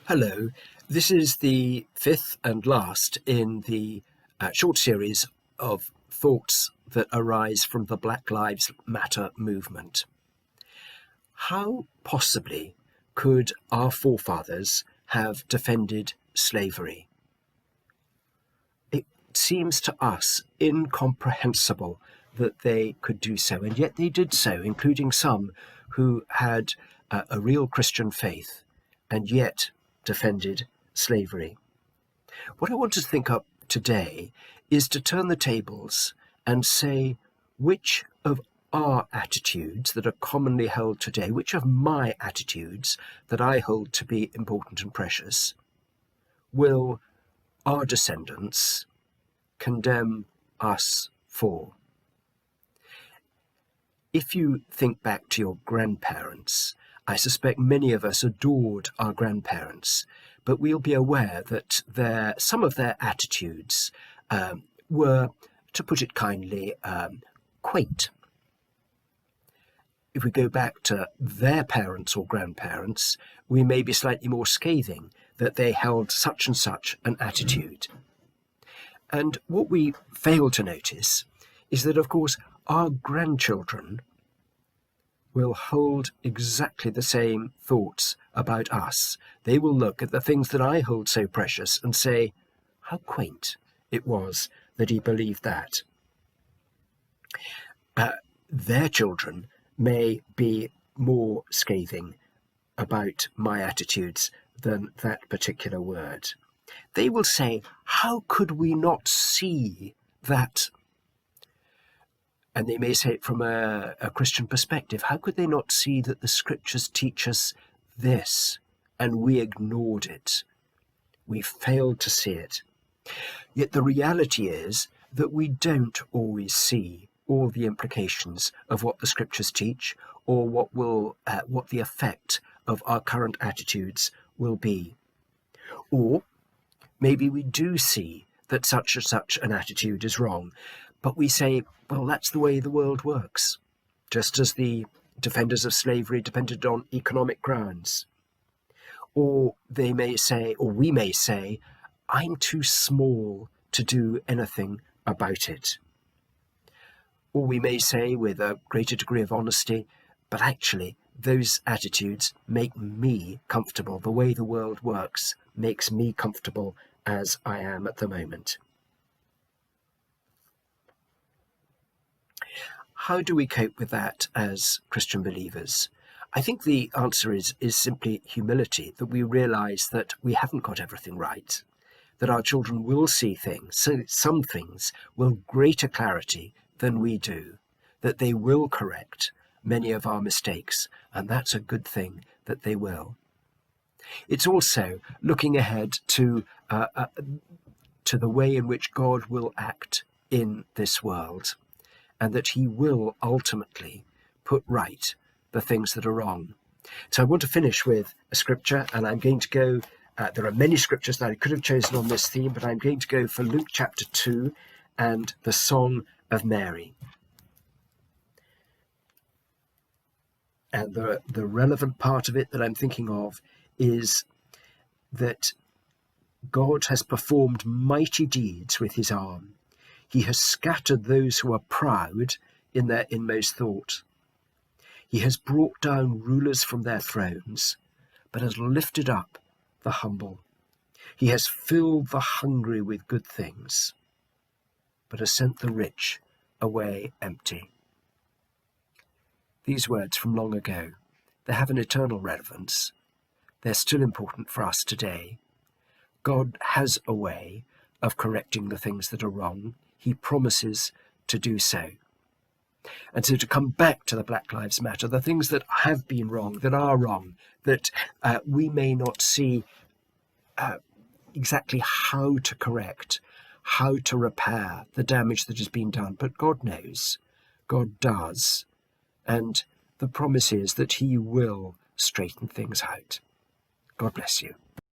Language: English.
Hello, this is the fifth and last in the short series of thoughts that arise from the Black Lives Matter movement. How possibly could our forefathers have defended slavery? It seems to us incomprehensible that they could do so, and yet they did so, including some who had a real Christian faith, and yet defended slavery. What I want to think up today is to turn the tables and say which of our attitudes that are commonly held today, which of my attitudes that I hold to be important and precious, will our descendants condemn us for? If you think back to your grandparents, I suspect many of us adored our grandparents, but we'll be aware that some of their attitudes were, to put it kindly, quaint. If we go back to their parents or grandparents, we may be slightly more scathing that they held such and such an attitude. And what we fail to notice is that, of course, our grandchildren will hold exactly the same thoughts about us. They will look at the things that I hold so precious and say, how quaint it was that he believed that. Their children may be more scathing about my attitudes than that particular word. They will say, how could we not see that? And they may say it from a Christian perspective. How could they not see that the scriptures teach us this, and we ignored it? We failed to see it. Yet the reality is that we don't always see all the implications of what the scriptures teach, or what the effect of our current attitudes will be. Or maybe we do see that such and such an attitude is wrong, but we say, well, that's the way the world works, just as the defenders of slavery depended on economic grounds. Or they may say, or we may say, I'm too small to do anything about it. Or we may say, with a greater degree of honesty, but actually those attitudes make me comfortable. The way the world works makes me comfortable as I am at the moment. How do we cope with that as Christian believers? I think the answer is simply humility, that we realize that we haven't got everything right, that our children will see things, so some things, with greater clarity than we do, that they will correct many of our mistakes, and that's a good thing that they will. It's also looking ahead to the way in which God will act in this world, and that he will ultimately put right the things that are wrong. So I want to finish with a scripture, and I'm going to go, there are many scriptures that I could have chosen on this theme, but I'm going to go for Luke chapter 2 and the Song of Mary. And the relevant part of it that I'm thinking of is that God has performed mighty deeds with his arm. He has scattered those who are proud in their inmost thought. He has brought down rulers from their thrones, but has lifted up the humble. He has filled the hungry with good things, but has sent the rich away empty. These words from long ago, they have an eternal relevance. They're still important for us today. God has a way of correcting the things that are wrong. He promises to do so. And so to come back to the Black Lives Matter, the things that have been wrong, that are wrong, that we may not see exactly how to correct, how to repair the damage that has been done, but God knows, God does. And the promise is that he will straighten things out. God bless you.